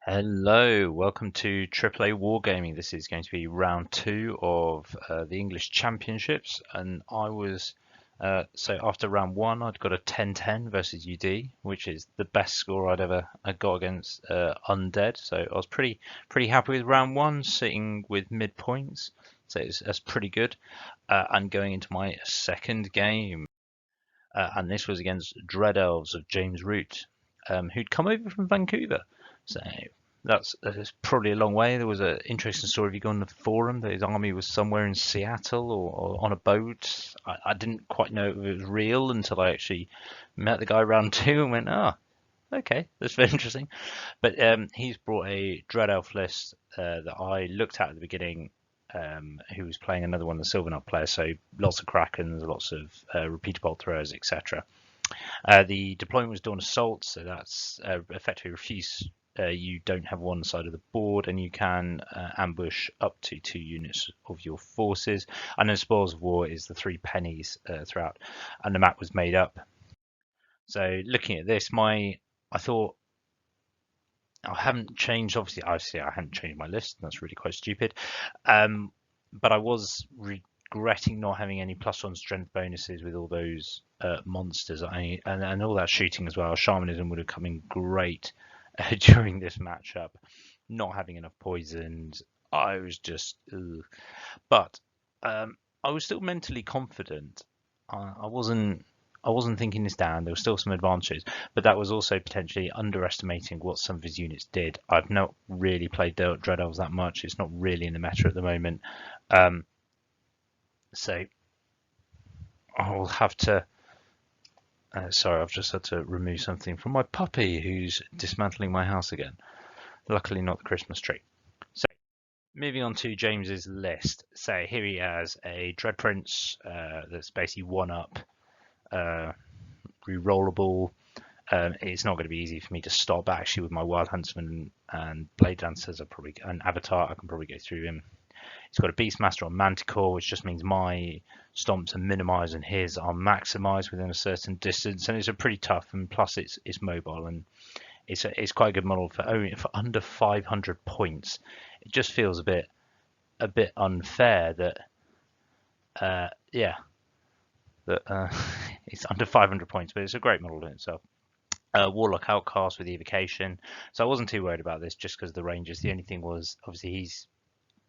Hello, welcome to AAA Wargaming. This is going to be round two of the English Championships, and so after round one, I'd got a 10-10 versus UD, which is the best score I'd ever got against Undead. So I was pretty happy with round one, sitting with midpoints. So that's pretty good. And going into my second game, and this was against Dread Elves of James Root, who'd come over from Vancouver. So that's probably a long way. There was an interesting story if you go on the forum that his army was somewhere in Seattle or on a boat. I didn't quite know if it was real until I actually met the guy round two and went, oh, okay, that's very interesting. But he's brought a Dread Elf list that I looked at the beginning, who was playing another one of the Sylvanov players, so lots of Krakens, lots of repeater bolt throwers, etc. The deployment was Dawn Assault, so that's effectively refuse. You don't have one side of the board, and you can ambush up to 2 units of your forces. And then Spoils of War is the 3 pennies throughout, and the map was made up. So looking at this, I thought I haven't changed. Obviously, I hadn't changed my list. That's really quite stupid. But I was regretting not having any +1 strength bonuses with all those monsters and all that shooting as well. Shamanism would have come in great during this matchup. Not having enough poisons, I was just. Ugh. But I was still mentally confident. I wasn't. I wasn't thinking this down. There were still some advantages, but that was also potentially underestimating what some of his units did. I've not really played Dread Elves that much. It's not really in the meta at the moment. So I'll have to. Sorry, I've just had to remove something from my puppy who's dismantling my house again. Luckily, not the Christmas tree. So, moving on to James's list. So here he has a Dread Prince that's basically 1-up, rerollable. It's not going to be easy for me to stop actually with my Wild Huntsman and Blade Dancers. An Avatar. I can probably go through him. He's got a Beastmaster on Manticore, which just means my stomps are minimised and his are maximised within a certain distance, and it's a pretty tough. And plus, it's mobile and it's quite a good model for under 500 points. It just feels a bit unfair that it's under 500 points, but it's a great model in itself. Warlock Outcast with Evocation, so I wasn't too worried about this just because of the ranges. The only thing was obviously he's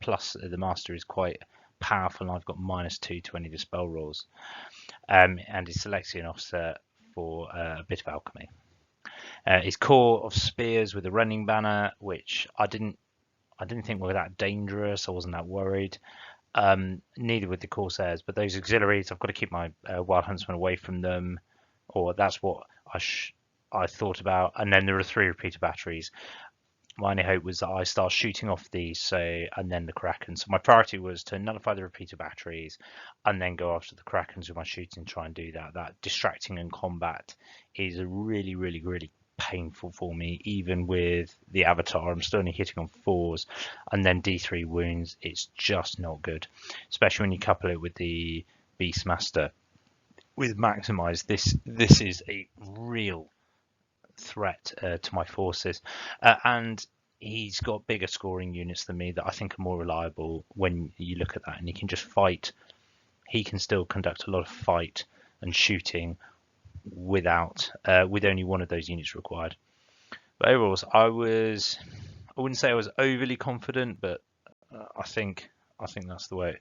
plus the master is quite powerful, and I've got -2 to any of the spell rolls, and his Selection offset for a bit of alchemy. His core of spears with a running banner, which I didn't think were that dangerous. I wasn't that worried. Neither with the Corsairs, but those auxiliaries, I've got to keep my Wild Huntsman away from them, or that's what I thought about. And then there are 3 repeater batteries. My only hope was that I start shooting off these, and then the Kraken. So my priority was to nullify the repeater batteries, and then go after the Krakens with my shooting. Try and do that. That distracting in combat is really, really, really painful for me. Even with the Avatar, I'm still only hitting on 4s, and then D3 wounds. It's just not good, especially when you couple it with the Beastmaster with Maximize. This is a real threat to my forces, and he's got bigger scoring units than me that I think are more reliable when you look at that, and he can just fight. He can still conduct a lot of fight and shooting without with only one of those units required. But overall, I wouldn't say I was overly confident, but I think that's the way.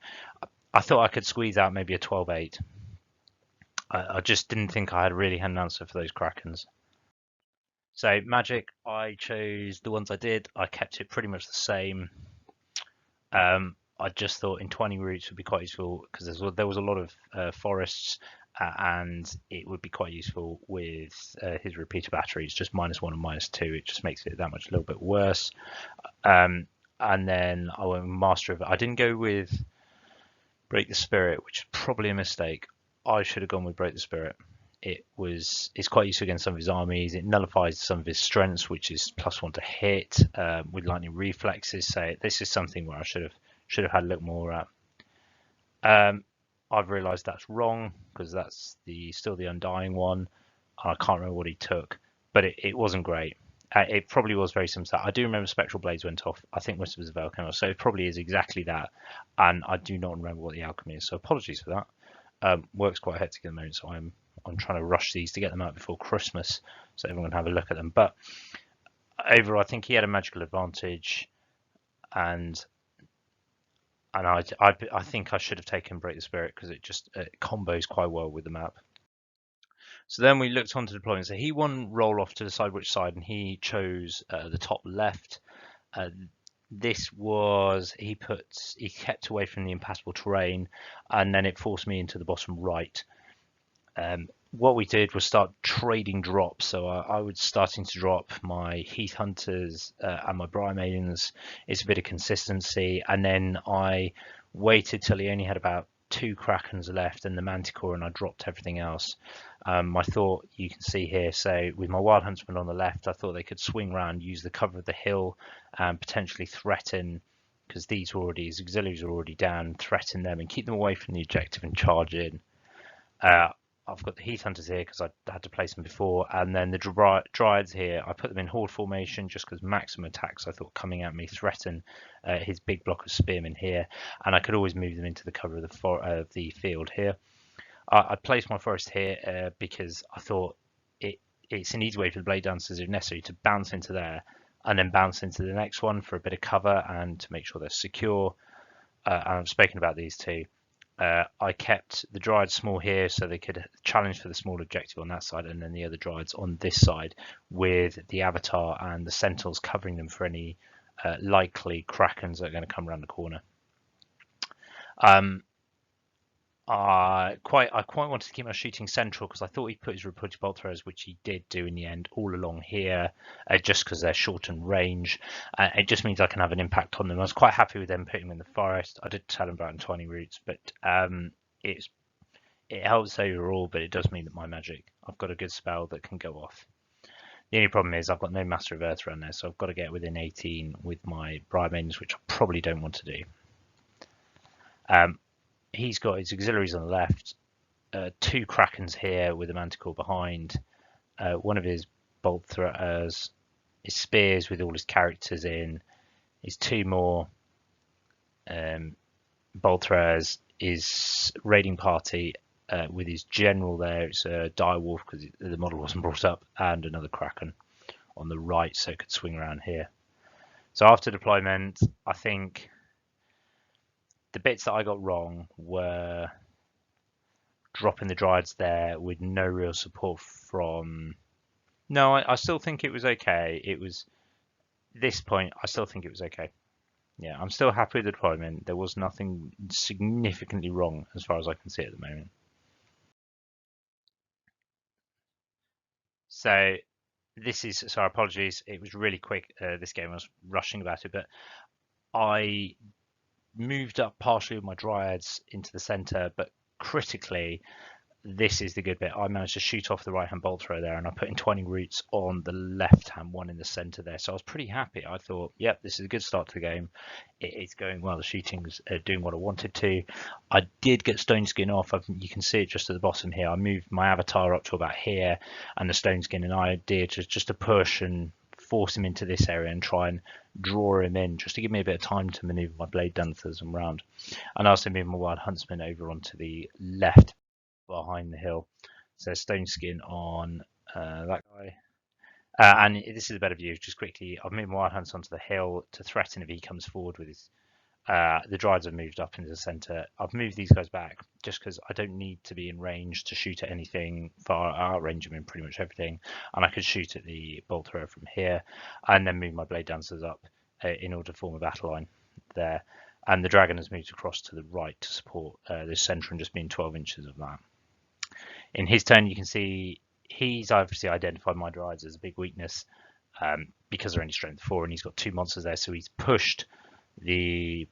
I thought I could squeeze out maybe a 12-8. I just didn't think I really had an answer for those Krakens. So magic, I chose the ones I did. I kept it pretty much the same. I just thought in 20 routes would be quite useful because there was a lot of forests, and it would be quite useful with his repeater batteries, just -1 and -2. It just makes it that much a little bit worse. And then I went Master of it. I didn't go with Break the Spirit, which is probably a mistake. I should have gone with Break the Spirit. It's quite useful against some of his armies. It nullifies some of his strengths, which is +1 to hit with lightning reflexes. So this is something where I should have had a little more at. I've realised that's wrong because that's still the Undying one. I can't remember what he took, but it wasn't great. It probably was very similar to that. I do remember Spectral Blades went off. I think most of us have came off, so it probably is exactly that. And I do not remember what the outcome is, so apologies for that. Work's quite hectic at the moment, so I'm trying to rush these to get them out before Christmas, so everyone can have a look at them. But overall, I think he had a magical advantage, and I think I should have taken Break the Spirit because it combos quite well with the map. So then we looked onto deployment. So he won roll off to decide which side, and he chose the top left. This was he kept away from the impassable terrain, and then it forced me into the bottom right. What we did was start trading drops. So I was starting to drop my Heath Hunters and my Briar Maidens. It's a bit of consistency, and then I waited till he only had about 2 Krakens left and the Manticore, and I dropped everything else. I thought you can see here, so with my Wild Huntsman on the left, I thought they could swing around, use the cover of the hill, and potentially threaten, because his auxiliaries are already down, threaten them and keep them away from the objective and charge in. I've got the Heath Hunters here because I had to place them before, and then the Dryads here, I put them in horde formation just because maximum attacks I thought coming at me threaten his big block of spearmen here, and I could always move them into the cover of the field here. I placed my forest here because I thought it's an easy way for the blade dancers, if necessary, to bounce into there and then bounce into the next one for a bit of cover and to make sure they're secure. And I've spoken about these two. I kept the Dryads small here so they could challenge for the small objective on that side, and then the other Dryads on this side with the Avatar and the Sentinels covering them for any likely Krakens that are going to come around the corner. I quite wanted to keep my shooting central because I thought he'd put his reported bolt throwers, which he did do in the end, all along here, just because they're short and range. It just means I can have an impact on them. I was quite happy with them putting them in the forest. I did tell him about entwining roots, but it helps overall, but it does mean that my magic, I've got a good spell that can go off. The only problem is I've got no Master of Earth around there, so I've got to get within 18 with my Briar Maidens, which I probably don't want to do. He's got his auxiliaries on the left, 2 Krakens here with a Manticore behind, one of his bolt throwers, his spears with all his characters in, his 2 more bolt throwers, his raiding party with his general there. It's a dire wolf because the model wasn't brought up, and another Kraken on the right, so it could swing around here. So after deployment, I think the bits that I got wrong were dropping the Dryads there with no real support from... No, I still think it was okay. It was... This point, I still think it was okay. Yeah, I'm still happy with the deployment. There was nothing significantly wrong as far as I can see at the moment. So this is... Sorry, apologies. It was really quick, this game. I was rushing about it, but I moved up partially with my Dryads into the center, but critically, this is the good bit. I managed to shoot off the right-hand bolt thrower there, and I put entwining roots on the left-hand one in the center there. So I was pretty happy. I thought, yep, this is a good start to the game. It's going well. The shooting's doing what I wanted to. I did get stone skin off. You can see it just at the bottom here. I moved my avatar up to about here, and the stone skin, and I did just to push and force him into this area and try and draw him in, just to give me a bit of time to maneuver my blade dancers around. And I also moved my wild huntsman over onto the left behind the hill. So stone skin on that guy. And this is a better view. Just quickly, I've moved my wild hunts onto the hill to threaten if he comes forward with his. The Dryads have moved up into the center. I've moved these guys back just because I don't need to be in range to shoot at anything. Far out range them in pretty much everything, and I could shoot at the bolt thrower from here, and then move my blade dancers up in order to form a battle line there. And the dragon has moved across to the right to support this center and just being 12 inches of that. In his turn, you can see he's obviously identified my Dryads as a big weakness because they're only strength 4, and he's got 2 monsters there, so he's pushed the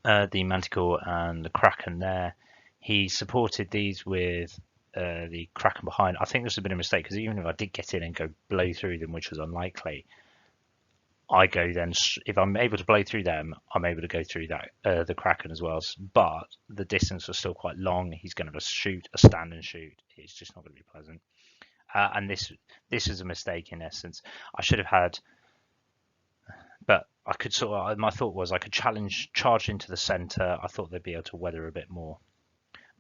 Manticore and the Kraken there. He supported these with the Kraken behind. I think this has been a mistake because even if I did get in and go blow through them, which was unlikely, I go then, if I'm able to blow through them, I'm able to go through that the Kraken as well. But the distance was still quite long. He's going to have a stand and shoot. It's just not going to be pleasant. And this was a mistake in essence. I should have had, but I could sort of, my thought was I could charge into the center. I thought they'd be able to weather a bit more,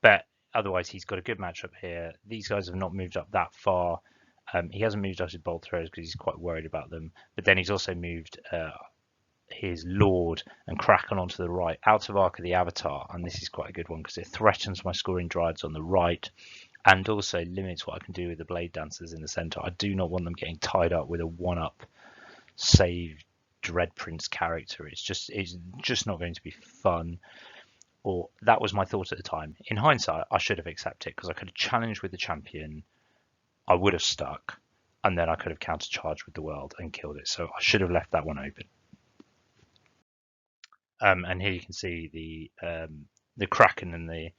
but otherwise he's got a good matchup here. These guys have not moved up that far. He hasn't moved up his bolt throwers because he's quite worried about them, but then he's also moved his Lord and Kraken onto the right, out of arc of the Avatar, and this is quite a good one because it threatens my scoring Dryads on the right and also limits what I can do with the Blade Dancers in the center. I do not want them getting tied up with a one-up save Dread Prince character. It's just not going to be fun. Or that was my thought at the time. In hindsight, I should have accepted because I could have challenged with the champion. I would have stuck, and then I could have countercharged with the world and killed it. So I should have left that one open. And here you can see the Kraken and the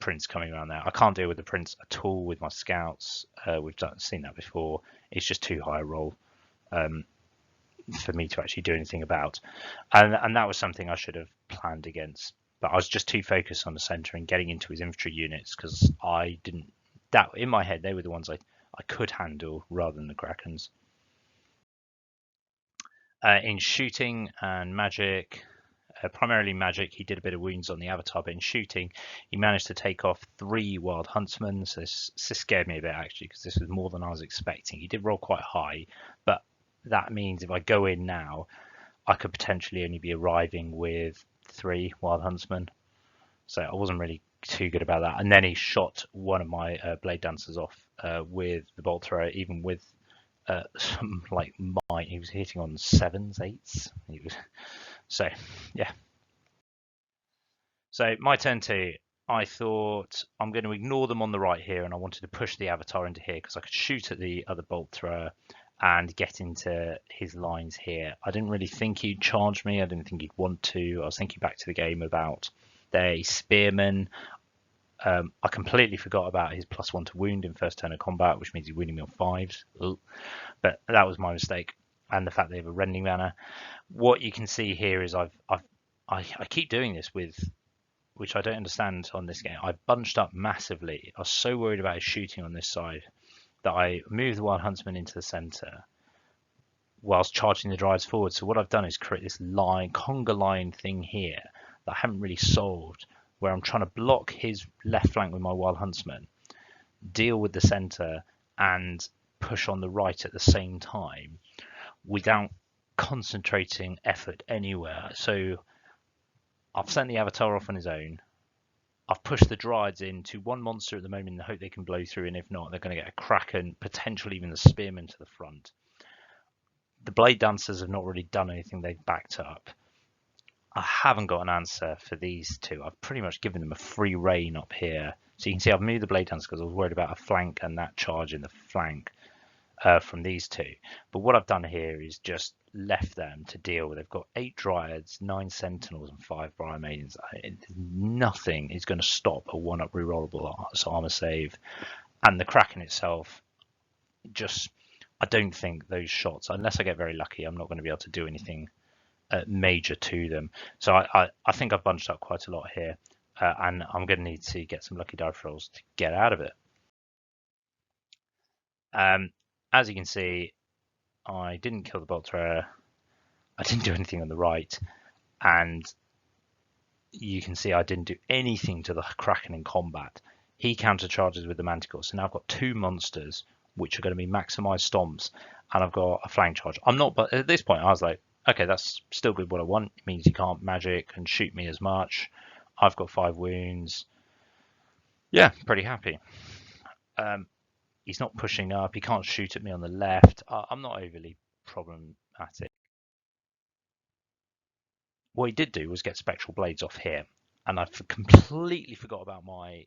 Prince coming around there. I can't deal with the Prince at all with my scouts. We've seen that before. It's just too high a roll for me to actually do anything about. And that was something I should have planned against. But I was just too focused on the centre and getting into his infantry units because I didn't. That in my head, they were the ones I could handle rather than the Krakens. In shooting and magic, primarily magic, he did a bit of wounds on the Avatar, but in shooting, he managed to take off 3 Wild Huntsmen. So this scared me a bit actually, because this was more than I was expecting. He did roll quite high, but that means if I go in now, I could potentially only be arriving with 3 Wild Huntsmen. So I wasn't really too good about that. And then he shot one of my Blade Dancers off with the bolt thrower, even with some like mine. He was hitting on 7s, 8s. So yeah. So my turn 2. I thought I'm going to ignore them on the right here, and I wanted to push the Avatar into here because I could shoot at the other bolt thrower and get into his lines here. I didn't really think he'd charge me. I didn't think he'd want to. I was thinking back to the game about the Spearman. I completely forgot about his +1 to wound in first turn of combat, which means he's wounding me on 5s. Ooh. But that was my mistake, and the fact they have a rending banner. What you can see here is I keep doing this with, which I don't understand on this game. I bunched up massively. I was so worried about his shooting on this side that I moved the Wild Huntsman into the center whilst charging the Dryads forward. So what I've done is create this conga line thing here that I haven't really solved, where I'm trying to block his left flank with my Wild Huntsman, deal with the center, and push on the right at the same time without concentrating effort anywhere. So I've sent the Avatar off on his own. I've pushed the Dryads into one monster at the moment in the hope they can blow through, and if not, they're going to get a Kraken, potentially even the Spearman to the front. The Blade Dancers have not really done anything. They've backed up. I haven't got an answer for these two. I've pretty much given them a free rein up here. So you can see I've moved the Blade Dancers because I was worried about a flank and that charge in the flank from these two. But what I've done here is just left them to deal with. They've got 8 Dryads, 9 Sentinels, and 5 Briar Maidens. Nothing is going to stop a 1-up rerollable armor save. And the Kraken itself, I don't think those shots, unless I get very lucky, I'm not going to be able to do anything major to them. So I think I've bunched up quite a lot here, and I'm going to need to get some lucky dice rolls to get out of it. As you can see, I didn't kill the bolt thrower. I didn't do anything on the right, and you can see I didn't do anything to the Kraken in combat. He countercharges with the Manticore, so now I've got 2 monsters which are going to be maximized stomps, and I've got a flank charge. But at this point I was like, okay, that's still good what I want. It means he can't magic and shoot me as much. I've got 5 wounds. Yeah, pretty happy. He's not pushing up. He can't shoot at me on the left. I'm not overly problematic. What he did do was get Spectral Blades off here, and I completely forgot about my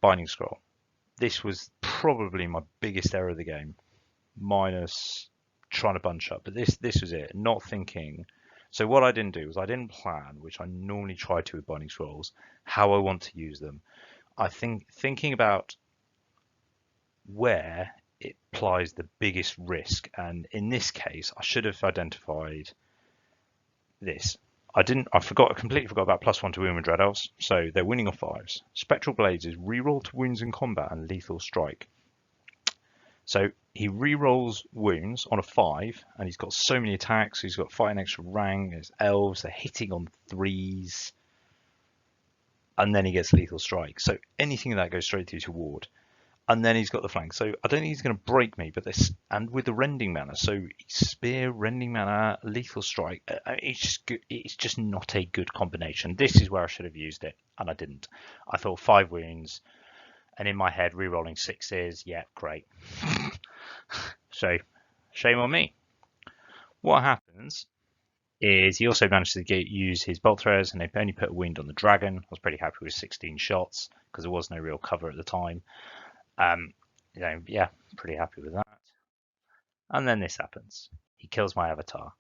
Binding Scroll. This was probably my biggest error of the game, minus trying to bunch up. But this was it, not thinking. So what I didn't do was I didn't plan, which I normally try to with Binding Scrolls, how I want to use them. I think thinking about where it applies the biggest risk, and in this case I should have identified this. I completely forgot about +1 to wound with Dread Elves. So they're winning off 5s. Spectral Blades is reroll to wounds in combat and lethal strike. So he re-rolls wounds on a 5, and he's got so many attacks. He's got fighting extra rank. There's elves. They're hitting on 3s, and then he gets lethal strike. So anything that goes straight through to ward. And then he's got the flank. So I don't think he's going to break me, but this, and with the rending mana, so spear, rending mana, lethal strike. It's just good. It's just not a good combination. This is where I should have used it, and I didn't. I thought 5 wounds, and in my head, re-rolling 6s. Yeah, great. So shame on me. What happens is he also managed to use his bolt throwers, and they only put a wound on the dragon. I was pretty happy with 16 shots because there was no real cover at the time. Yeah, pretty happy with that. And then this happens. He kills my avatar.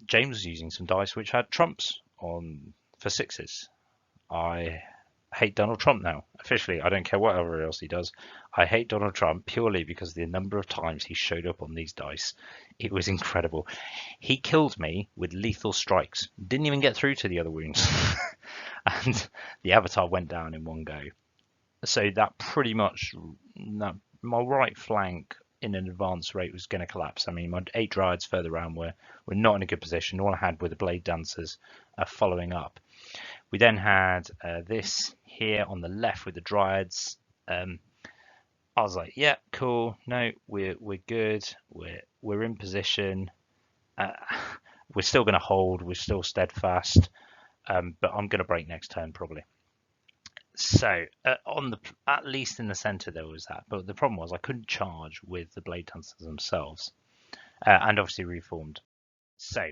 James was using some dice which had trumps on for 6s. I hate Donald Trump now. Officially, I don't care whatever else he does. I hate Donald Trump purely because of the number of times he showed up on these dice. It was incredible. He killed me with lethal strikes. Didn't even get through to the other wounds. And the avatar went down in one go. So that pretty much, my right flank in an advanced rate was going to collapse. I mean, my 8 Dryads further around were not in a good position. All I had were the Blade Dancers following up. We then had this here on the left with the Dryads. I was like, yeah, cool. No, we're good. We're in position. We're still going to hold. We're still steadfast. But I'm going to break next turn probably. So at least in the center there was that, but the problem was I couldn't charge with the Blade Dancers themselves, and obviously reformed. So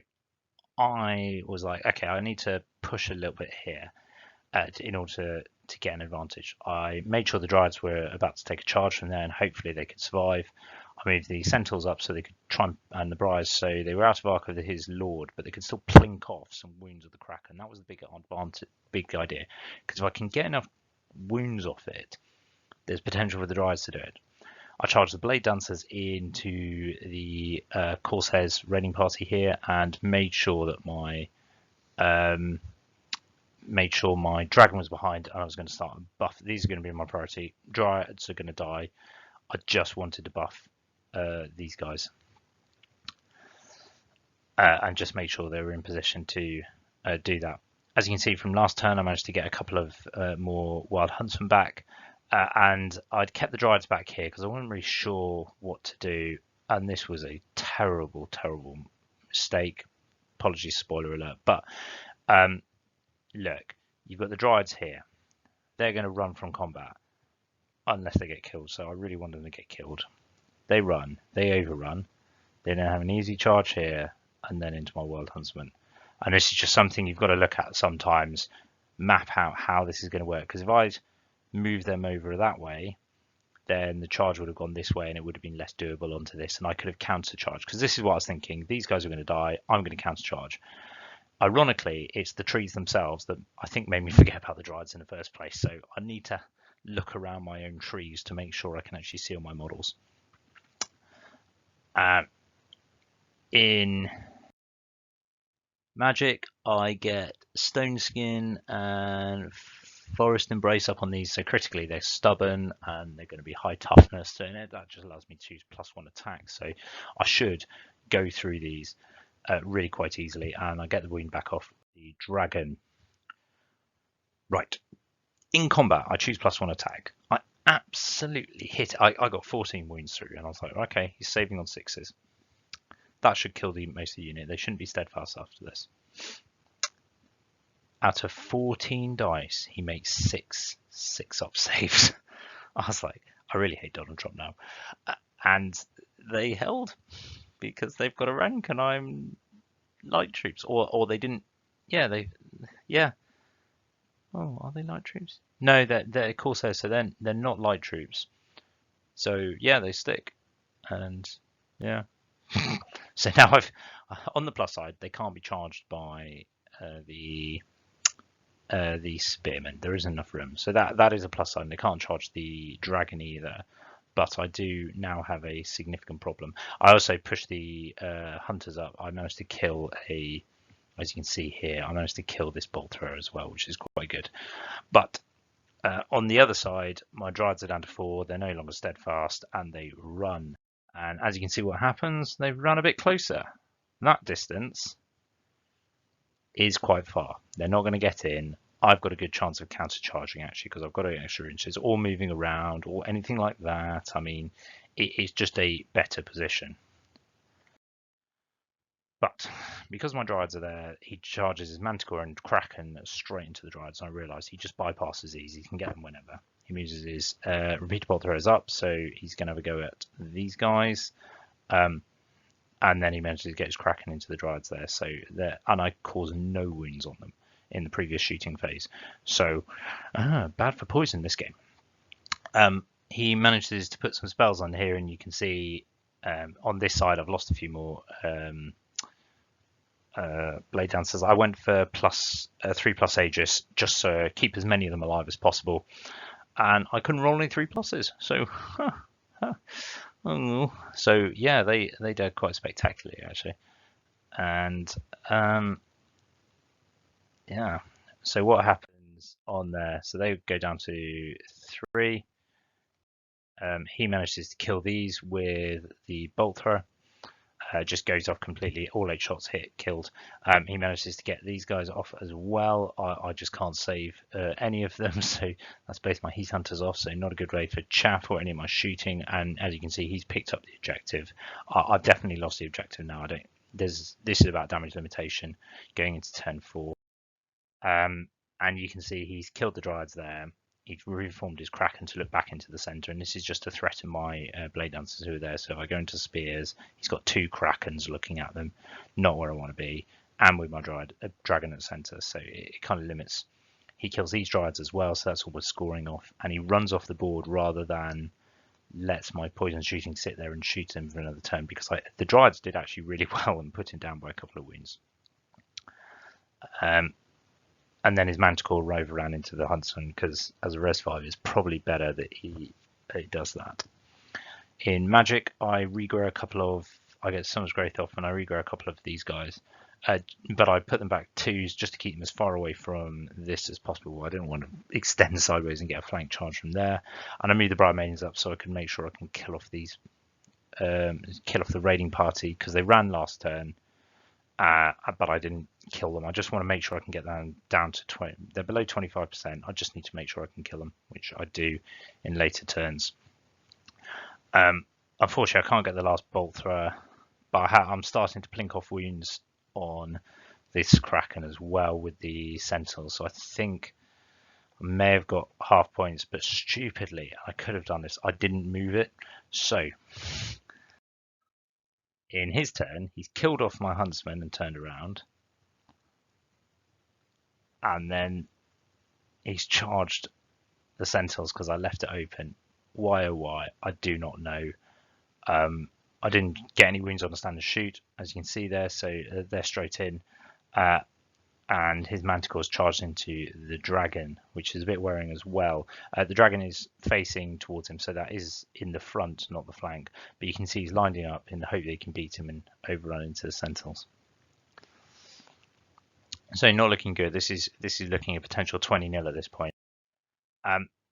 I was like, okay, I need to push a little bit here in order to get an advantage. I made sure the Dryads were about to take a charge from there, and hopefully they could survive. I moved the Centaurs up so they could try and the Briars, so they were out of arc of his Lord, but they could still plink off some wounds of the Kraken. That was the big idea, because if I can get enough wounds off it, there's potential for the Dryads to do it. I charged the Blade Dancers into the Corsairs raiding party here and made sure that my dragon was behind, and I was going to start a buff. These are going to be my priority. Dryads are going to die. I just wanted to buff these guys and just make sure they were in position to do that. As you can see from last turn, I managed to get a couple of more Wild Huntsmen back, and I'd kept the Dryads back here because I wasn't really sure what to do, and this was a terrible, terrible mistake. Apologies, spoiler alert, but look, you've got the Dryads here. They're going to run from combat unless they get killed, so I really want them to get killed. They run, they overrun, they then have an easy charge here, and then into my Wild Huntsman. And this is just something you've got to look at sometimes, map out how this is going to work. Because if I move them over that way, then the charge would have gone this way and it would have been less doable onto this. And I could have counter-charged. Because this is what I was thinking. These guys are going to die. I'm going to counter-charge. Ironically, it's the trees themselves that I think made me forget about the Dryads in the first place. So I need to look around my own trees to make sure I can actually see all my models. In Magic, I get Stone Skin and Forest Embrace up on these. So critically, they're stubborn and they're going to be high toughness. So that just allows me to choose +1 attack. So I should go through these really quite easily, and I get the wound back off the dragon. Right. In combat, I choose +1 attack. I absolutely hit it. I got 14 wounds through, and I was like, okay, he's saving on 6s. That should kill most of the unit. They shouldn't be steadfast after this. Out of 14 dice, he makes 6-up saves. I was like, I really hate Donald Trump now. And they held because they've got a rank and I'm light troops. Or they didn't. Yeah. Oh, are they light troops? No, they're Corsairs, so they're not light troops. So yeah, they stick. And yeah. So now on the plus side, they can't be charged by the spearmen. There isn't enough room, so that is a plus side. They can't charge the dragon either, but I do now have a significant problem. I also pushed the hunters up. I managed to kill a as you can see here, I managed to kill this bolt thrower as well, which is quite good. But on the other side, my Dryads are down to 4, they're no longer steadfast, and they run. And as you can see what happens, they run a bit closer. That distance is quite far. They're not going to get in. I've got a good chance of countercharging actually, because I've got extra inches or moving around or anything like that. I mean, it's just a better position. But because my Dryads are there, he charges his Manticore and Kraken straight into the Dryads. And I realise he just bypasses these. He can get them whenever. He moves his repeater bolt throwers up, so he's going to have a go at these guys. And then he manages to get his Kraken into the Dryads there. So and I cause no wounds on them in the previous shooting phase. So bad for poison this game. He manages to put some spells on here, and you can see on this side I've lost a few more Blade Dancers. I went for 3+ Aegis just to keep as many of them alive as possible, and I couldn't roll any 3+s. So so yeah, they did quite spectacularly actually. And yeah, so what happens on there? So they go down to 3. He manages to kill these with the bolt thrower. Just goes off completely. All 8 shots hit, killed. He manages to get these guys off as well. I just can't save any of them, so that's both my Heat Hunters off. So not a good way for chaff or any of my shooting. And as you can see, he's picked up the objective. I've definitely lost the objective now. This is about damage limitation going into turn 4. And you can see he's killed the Dryads there. He's reformed his Kraken to look back into the center, and this is just to threaten my Blade Dancers who are there. So if I go into Spears, he's got 2 Krakens looking at them, not where I want to be, and with my Dragon at the center, so it kind of limits. He kills these Dryads as well, so that's all we're scoring off, and he runs off the board rather than lets my poison shooting sit there and shoot him for another turn, because the Dryads did actually really well and put him down by a couple of wounds. And then his Manticore rove around into the Huntsman, because as a res 5, it's probably better that he does that. In Magic, I regrow a couple of, I get Summer's Growth off, and I regrow a couple of these guys. But I put them back 2s just to keep them as far away from this as possible. I didn't want to extend sideways and get a flank charge from there. And I moved the Briar Maidens up so I can make sure I can kill off these, kill off the raiding party, because they ran last turn. But I didn't kill them. I just want to make sure I can get them down to 20. They're below 25%. I just need to make sure I can kill them, which I do in later turns. Unfortunately, I can't get the last bolt thrower, but I'm starting to plink off wounds on this Kraken as well with the Sentinels. So I think I may have got half points, but stupidly, I could have done this. I didn't move it. So in his turn, he's killed off my Huntsman and turned around. And then he's charged the Sentinels because I left it open. Why oh why? I do not know. I didn't get any wounds on the standard shoot, as you can see there, so they're straight in. And his Manticore's charged into the Dragon, which is a bit worrying as well. The Dragon is facing towards him, so that is in the front, not the flank. But you can see he's lining up in the hope that he can beat him and overrun into the Sentinels. So not looking good. This is looking a potential 20-0 at this point.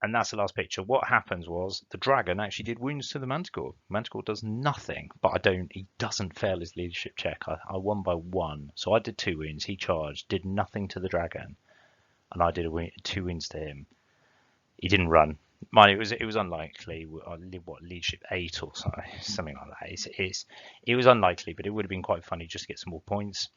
And that's the last picture. What happens was the Dragon actually did wounds to the Manticore. Manticore does nothing, but he doesn't fail his leadership check. I won by 1. So I did 2 wounds. He charged, did nothing to the Dragon, and I did 2 wounds to him. He didn't run. Mind it was unlikely. What, leadership 8 or something like that. It was unlikely, but it would have been quite funny just to get some more points.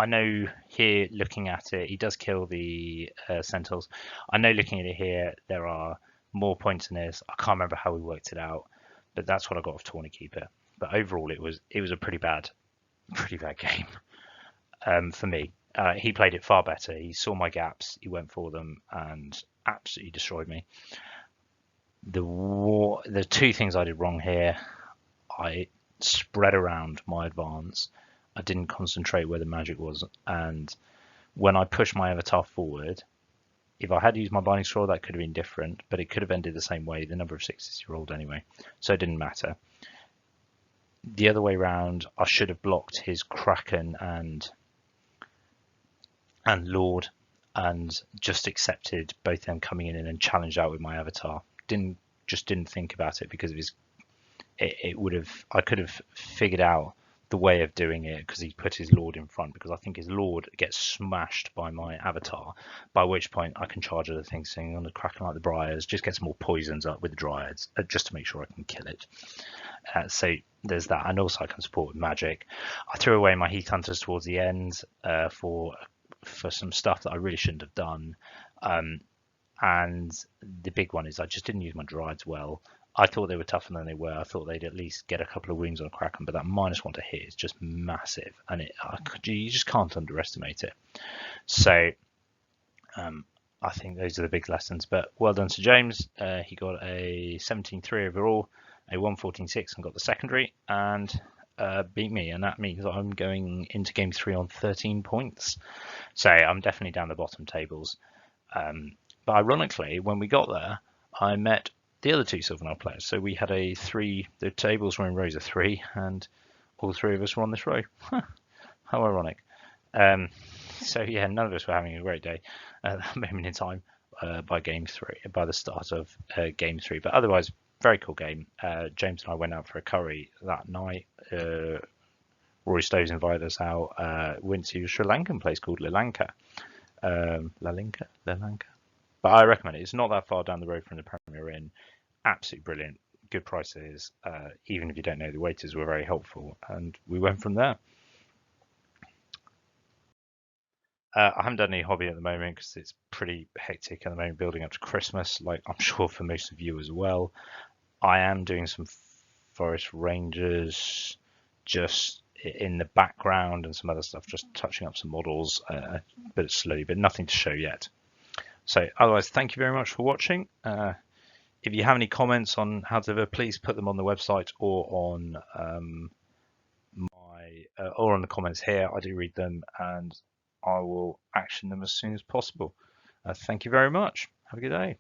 I know here, looking at it, he does kill the Sentinels. I know looking at it here, there are more points in this. I can't remember how we worked it out, but that's what I got off Tawny Keeper. But overall, it was a pretty bad game for me. He played it far better. He saw my gaps, he went for them, and absolutely destroyed me. The 2 things I did wrong here, I spread around my advance. I didn't concentrate where the magic was, and when I pushed my avatar forward, if I had used my binding scroll, that could have been different, but it could have ended the same way. The number of 6s he rolled anyway, so it didn't matter. The other way around, I should have blocked his Kraken and and Lord, and just accepted both them coming in and challenged out with my avatar. Didn't think about it because it would have, I could have figured out the way of doing it because he put his Lord in front, because I think his Lord gets smashed by my avatar, by which point I can charge other things, singing on the Kraken like the Briars, just get some more poisons up with the Dryads just to make sure I can kill it. So there's that, and also I can support with magic. I threw away my Heath Hunters towards the end for some stuff that I really shouldn't have done. And the big one is I just didn't use my Dryads well. I thought they were tougher than they were. I thought they'd at least get a couple of wounds on a Kraken, but that -1 to hit is just massive, and you just can't underestimate it. So I think those are the big lessons. But well done to James. He got a 17-3 overall, a 114-6, and got the secondary, and beat me. And that means I'm going into game 3 on 13 points. So I'm definitely down the bottom tables. But ironically, when we got there, I met the other two Silver Knight players. So we had the tables were in rows of 3, and all 3 of us were on this row. How ironic. So yeah, none of us were having a great day at that moment in time by the start of game 3. But otherwise, very cool game. James and I went out for a curry that night. Rory Stoves invited us out. Went to a Sri Lankan place called Lalanka. Lalinka. But I recommend it. It's not that far down the road from the Premier Inn. Absolutely brilliant. Good prices. Even if you don't know, the waiters were very helpful, and we went from there. I haven't done any hobby at the moment because it's pretty hectic at the moment, building up to Christmas, like I'm sure for most of you as well. I am doing some Forest Rangers just in the background and some other stuff, just touching up some models a bit slowly, but nothing to show yet. So otherwise, thank you very much for watching. If you have any comments on how to, please put them on the website or on or on the comments here. I do read them, and I will action them as soon as possible. Thank you very much. Have a good day.